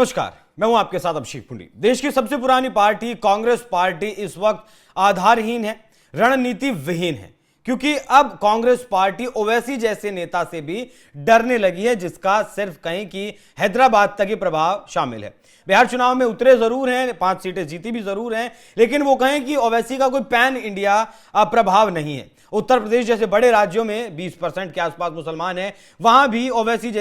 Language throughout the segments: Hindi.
नमस्कार, मैं हूं आपके साथ अभिषेक पुंडी। देश की सबसे पुरानी पार्टी कांग्रेस पार्टी इस वक्त आधारहीन है, रणनीति विहीन है, क्योंकि अब कांग्रेस पार्टी ओवैसी जैसे नेता से भी डरने लगी है, जिसका सिर्फ कहें कि हैदराबाद तक ही प्रभाव शामिल है। बिहार चुनाव में उतरे जरूर हैं, 5 सीटें जीती भी जरूर हैं, लेकिन वो कहें कि ओवैसी का कोई पैन इंडिया प्रभाव नहीं है। उत्तर प्रदेश जैसे बड़े राज्यों में 20% के आसपास मुसलमान हैं, वहां भी ओवैसी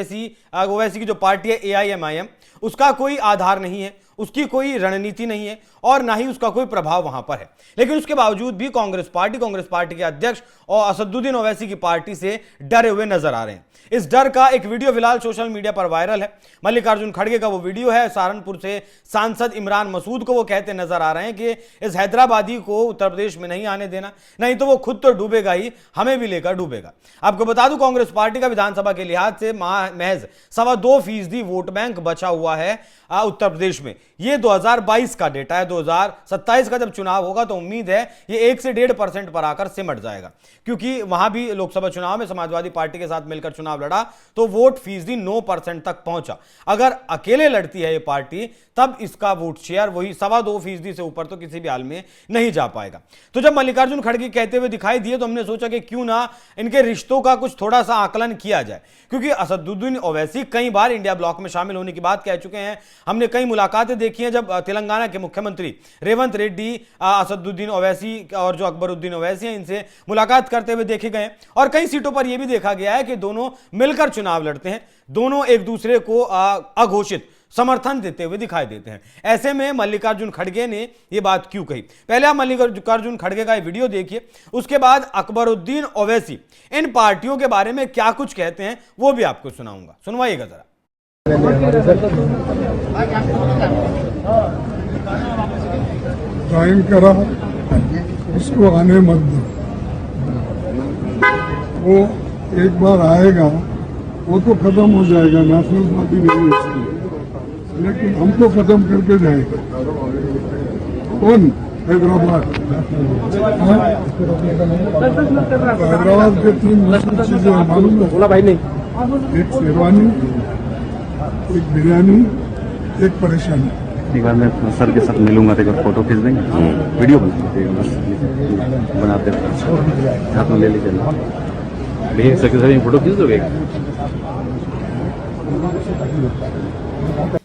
की जो पार्टी है AIMIM, उसका कोई आधार नहीं है, उसकी कोई रणनीति नहीं है और ना ही उसका कोई प्रभाव वहां पर है। लेकिन उसके बावजूद भी कांग्रेस पार्टी के अध्यक्ष और असदुद्दीन ओवैसी की पार्टी से डरे हुए नजर आ रहे हैं। इस डर का एक वीडियो फिलहाल सोशल मीडिया पर वायरल है। मल्लिकार्जुन खड़गे का वो वीडियो है। सहारनपुर से सांसद इमरान मसूद को वो कहते नजर आ रहे हैं कि इस हैदराबादी को उत्तर प्रदेश में नहीं आने देना, नहीं तो वो खुद तो डूबेगा ही, हमें भी लेकर डूबेगा। आपको बता दूं, कांग्रेस पार्टी का विधानसभा के लिहाज से महज 2.25% वोट बैंक बचा हुआ है उत्तर प्रदेश में। ये 2022 का डेटा है। 2027 का जब चुनाव होगा तो उम्मीद है ये 1 से 1.5% पर आकर सिमट जाएगा, क्योंकि वहां भी लोकसभा चुनाव में समाजवादी पार्टी के साथ मिलकर चुनाव लड़ा तो वोट फीसदी 9% तक पहुंचा। अगर अकेले लड़ती है ये पार्टी तब इसका वोट शेयर वही 2.25% से ऊपर तो किसी भी हाल में नहीं जा पाएगा। तो जब मल्लिकार्जुन खड़गे कहते हुए दिखाई दिए तो हमने सोचा कि क्यों ना इनके रिश्तों का कुछ थोड़ा सा आकलन किया जाए, क्योंकि असदुद्दीन ओवैसी कई बार इंडिया ब्लॉक में शामिल होने की बात कह चुके हैं। हमने कई मुलाकातें देखी हैं जब तेलंगाना के मुख्यमंत्री रेवंत रेड्डी असदुद्दीन ओवैसी और जो अकबरुद्दीन ओवैसी हैं इनसे मुलाकात करते हुए देखे गए, और कई सीटों पर यह भी देखा गया है कि दोनों मिलकर चुनाव लड़ते हैं, दोनों एक दूसरे को अघोषित समर्थन देते हुए दिखाई देते हैं। ऐसे में मल्लिकार्जुन खड़गे ने यह बात क्यों कही? पहले आप मल्लिकार्जुन खड़गे का वीडियो देखिए, उसके बाद अकबरुद्दीन ओवैसी इन पार्टियों के बारे में क्या कुछ कहते हैं वो भी आपको सुनाऊंगा। सुनवाइएगा जरा। ज्वाइन करा, उसको आने मत दो। वो एक बार आएगा वो तो खत्म हो जाएगा, नेशनल पार्टी नहीं है, लेकिन हमको खत्म करके जाएगा। कौन? हैदराबाद। हैदराबाद के 3 मुश्किल चीजें मालूम है। बोला भाई नहीं। एक शेरवानी, एक बिरयानी, एक परेशानी। एक बार मैं सर के साथ मिलूंगा तो एक बार फोटो खींच देंगे, वीडियो बनाते हैं, हाथ में ले लीजिए। सर के साथ फोटो खींच दोगे?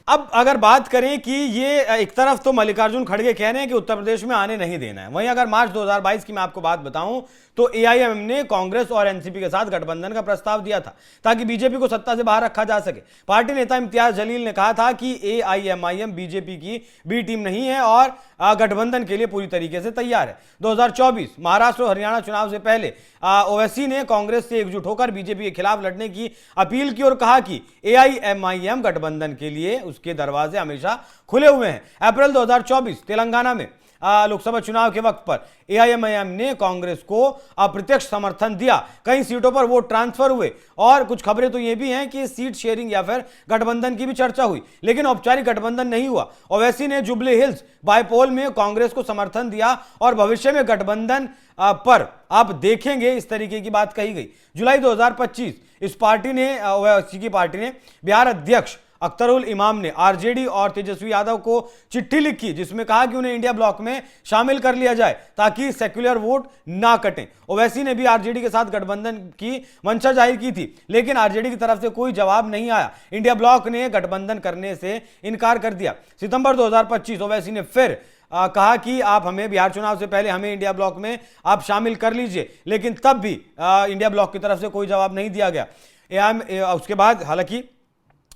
अब अगर बात करें कि ये एक तरफ तो मल्लिकार्जुन खड़गे कह रहे हैं कि उत्तर प्रदेश में आने नहीं देना है, वहीं अगर मार्च 2022 की मैं आपको बात बताऊं तो AIMIM ने कांग्रेस और NCP के साथ गठबंधन का प्रस्ताव दिया था ताकि बीजेपी को सत्ता से बाहर रखा जा सके। पार्टी नेता इम्तियाज जलील ने कहा था कि AIMIM बीजेपी की बी टीम नहीं है और गठबंधन के लिए पूरी तरीके से तैयार है। 2024 महाराष्ट्र और हरियाणा चुनाव से पहले ओवैसी ने कांग्रेस से एकजुट होकर बीजेपी के खिलाफ लड़ने की अपील की और कहा कि AIMIM गठबंधन के लिए उसके दरवाजे हमेशा खुले हुए हैं। अप्रैल 2024 तेलंगाना में लोकसभा चुनाव के वक्त पर AIMIM ने कांग्रेस को अप्रत्यक्ष समर्थन दिया। कई सीटों पर वोट ट्रांसफर हुए और कुछ खबरें तो यह भी हैं कि सीट शेयरिंग या फिर गठबंधन की भी चर्चा हुई, लेकिन औपचारिक गठबंधन नहीं हुआ। ओवैसी ने जुबली हिल्स बायपोल में कांग्रेस को समर्थन दिया और भविष्य में गठबंधन पर आप देखेंगे इस तरीके की बात कही गई। जुलाई 2025 इस पार्टी ने ओवैसी की पार्टी ने बिहार अध्यक्ष अख्तरुल इमाम ने RJD और तेजस्वी यादव को चिट्ठी लिखी जिसमें कहा कि उन्हें इंडिया ब्लॉक में शामिल कर लिया जाए ताकि सेक्युलर वोट ना कटें। ओवैसी ने भी RJD के साथ गठबंधन की मंशा जाहिर की थी, लेकिन RJD की तरफ से कोई जवाब नहीं आया। इंडिया ब्लॉक ने गठबंधन करने से इनकार कर दिया। सितंबर 2025 ओवैसी ने फिर कहा कि आप हमें बिहार चुनाव से पहले हमें इंडिया ब्लॉक में आप शामिल कर लीजिए, लेकिन तब भी इंडिया ब्लॉक की तरफ से कोई जवाब नहीं दिया गया। उसके बाद हालांकि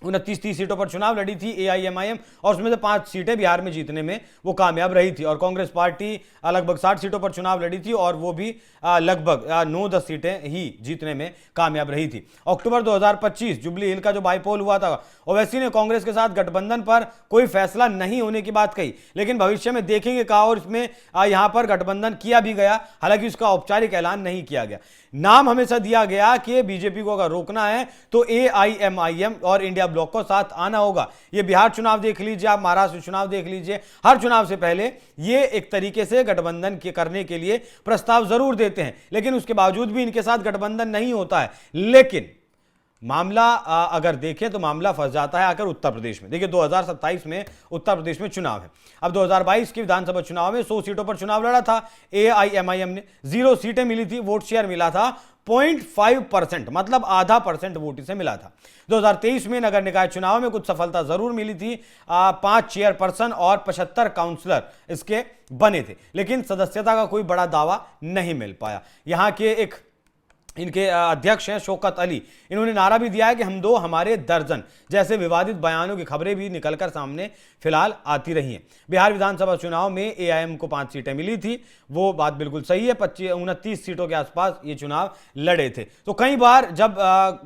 29-30 सीटों पर चुनाव लड़ी थी AIMIM और उसमें से 5 सीटें बिहार में जीतने में वो कामयाब रही थी, और कांग्रेस पार्टी लगभग 60 सीटों पर चुनाव लड़ी थी और वो भी लगभग 9-10 सीटें ही जीतने में कामयाब रही थी। अक्टूबर 2025 जुबली हिल का जो बाईपोल हुआ था, ओवैसी ने कांग्रेस के साथ गठबंधन पर कोई फैसला नहीं होने की बात कही, लेकिन भविष्य में देखेंगे कहा और इसमें यहां पर गठबंधन किया भी गया। हालांकि उसका औपचारिक ऐलान नहीं किया गया। नाम हमेशा दिया गया कि बीजेपी को अगर रोकना है तो AIMIM और इंडिया ब्लॉक को साथ आना होगा। ये बिहार चुनाव देख लीजिए, आप महाराष्ट्र चुनाव देख लीजिए, हर चुनाव से पहले ये एक तरीके से गठबंधन करने के लिए प्रस्ताव जरूर देते हैं, लेकिन उसके बावजूद भी इनके साथ गठबंधन नहीं होता है। लेकिन मामला अगर देखें तो मामला फंस जाता है आकर उत्तर प्रदेश में। देखिए 2027 में उत्तर प्रदेश में चुनाव है। अब 2022 की विधानसभा चुनाव में 100 सीटों पर चुनाव लड़ा था AIMIM ने, 0 सीटें मिली थी, वोट शेयर मिला था 0.5%, मतलब आधा % वोट इसे मिला था। 2023 में नगर निकाय चुनाव में कुछ सफलता जरूर मिली थी, 5 चेयरपर्सन और 75 काउंसलर इसके बने थे, लेकिन सदस्यता का कोई बड़ा दावा नहीं मिल पाया। यहाँ के एक इनके अध्यक्ष हैं शौकत अली, इन्होंने नारा भी दिया है कि हम दो हमारे दर्जन, जैसे विवादित बयानों की खबरें भी निकलकर सामने फिलहाल आती रही हैं। बिहार विधानसभा चुनाव में AIM को 5 सीटें मिली थी, वो बात बिल्कुल सही है। 29 सीटों के आसपास ये चुनाव लड़े थे। तो कई बार जब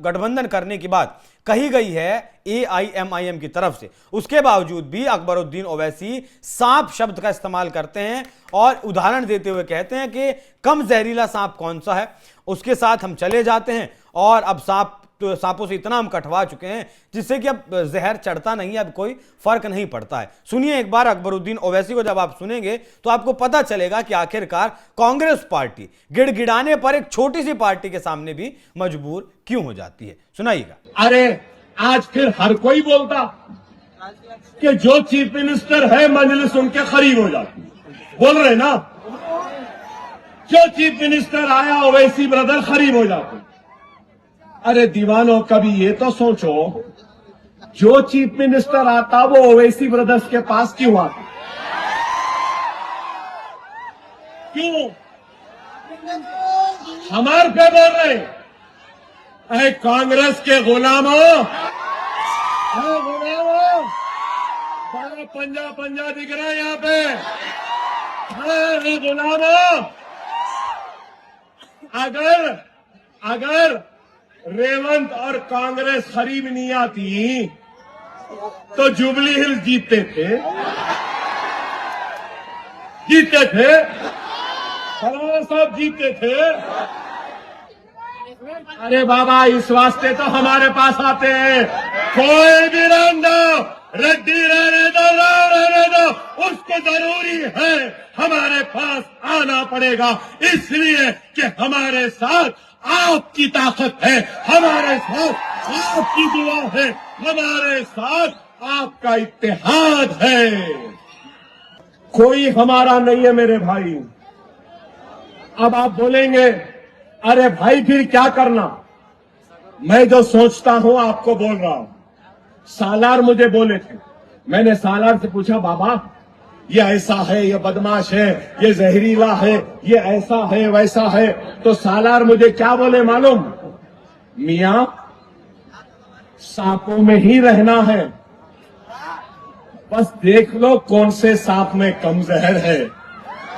गठबंधन करने की बात कही गई है AIMIM की तरफ से, उसके बावजूद भी अकबरुद्दीन ओवैसी सांप शब्द का इस्तेमाल करते हैं और उदाहरण देते हुए कहते हैं कि कम जहरीला सांप कौन सा है, उसके साथ हम चले जाते हैं और अब सांपों से इतना हम कटवा चुके हैं जिससे कि अब जहर चढ़ता नहीं है, अब कोई फर्क नहीं पड़ता है। सुनिए एक बार अकबरुद्दीन ओवैसी को, जब आप सुनेंगे तो आपको पता चलेगा कि आखिरकार कांग्रेस पार्टी गिड़गिड़ाने पर एक छोटी सी पार्टी के सामने भी मजबूर क्यों हो जाती है। सुनाइएगा। अरे आज फिर हर कोई बोलता कि जो चीफ मिनिस्टर है मजलिस उनके करीब हो जाती, बोल रहे ना, जो चीफ मिनिस्टर आया ओवैसी ब्रदर करीब हो जाते। अरे दीवानों, कभी ये तो सोचो, जो चीफ मिनिस्टर आता वो ओवैसी ब्रदर्स के पास क्यों आता? क्यों हमारे पे बोल रहे? अरे कांग्रेस के गुलामों, बड़ा पंजा दिख रहा है यहाँ पे। अरे गुलामों, अगर रेवंत और कांग्रेस करीब नहीं आती तो जुबली हिल्स जीतते थे, फलाना साहब जीतते थे। अरे बाबा, इस वास्ते तो हमारे पास आते हैं। कोई भी रहने दो, रेड्डी रहने दो, राव रहने दो, उसको जरूरी है हमारे पास आना पड़ेगा, इसलिए कि हमारे साथ आपकी ताकत है, हमारे साथ आपकी दुआ है, हमारे साथ आपका इत्तेहाद है। कोई हमारा नहीं है मेरे भाई। अब आप बोलेंगे अरे भाई फिर क्या करना? मैं जो सोचता हूं आपको बोल रहा हूं। सालार मुझे बोले थे, मैंने सालार से पूछा बाबा ये ऐसा है, ये बदमाश है, ये जहरीला है, ये ऐसा है वैसा है। तो सालार मुझे क्या बोले मालूम? मियां सांपों में ही रहना है, बस देख लो कौन से सांप में कम जहर है,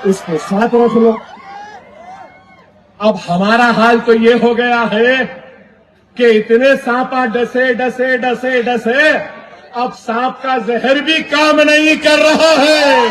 उसको साथ रख लो। अब हमारा हाल तो ये हो गया है कि इतने सांपा डसे डसे डसे डसे अब सांप का जहर भी काम नहीं कर रहा है,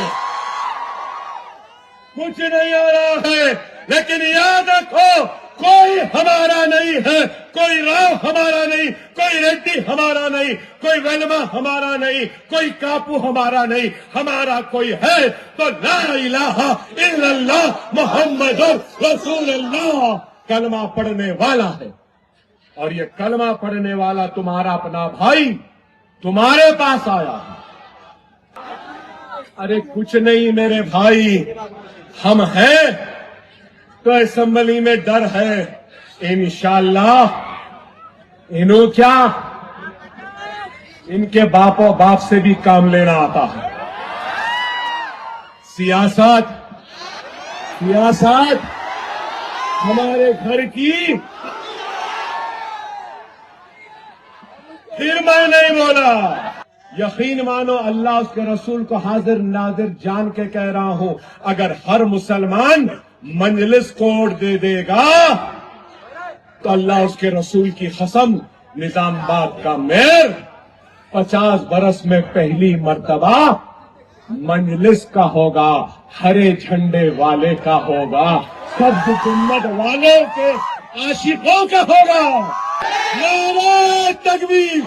कुछ नहीं हो रहा है। लेकिन याद रखो, कोई हमारा नहीं है, कोई राव हमारा नहीं, कोई रेड्डी हमारा नहीं, कोई वेलमा हमारा नहीं, कोई कापू हमारा नहीं, हमारा कोई है तो ला इलाहा इल्लल्लाह मुहम्मदुर रसूलुल्लाह कलमा पढ़ने वाला है। और ये कलमा पढ़ने वाला तुम्हारा अपना भाई तुम्हारे पास आया है। अरे कुछ नहीं मेरे भाई, हम हैं तो असेंबली में डर है, इंशाअल्लाह। इन्हों क्या, इनके बापों बाप से भी काम लेना आता है। सियासत हमारे घर की। फिर मैं नहीं बोला, यकीन मानो अल्लाह उसके रसूल को हाजिर नाजिर जान के कह रहा हूं, अगर हर मुसलमान मजलिस को वोट दे देगा तो अल्लाह उसके रसूल की कसम निजामाबाद का मेयर 50 बरस में पहली मर्तबा मजलिस का होगा, हरे झंडे वाले का होगा, सब जन्नत वाले के आशिकों का होगा। नारे तकबीर,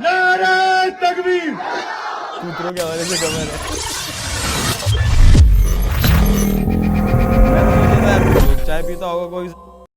नारे तकबीर। सूत्रों के हवाले से खबर है। चाय पीता होगा कोई।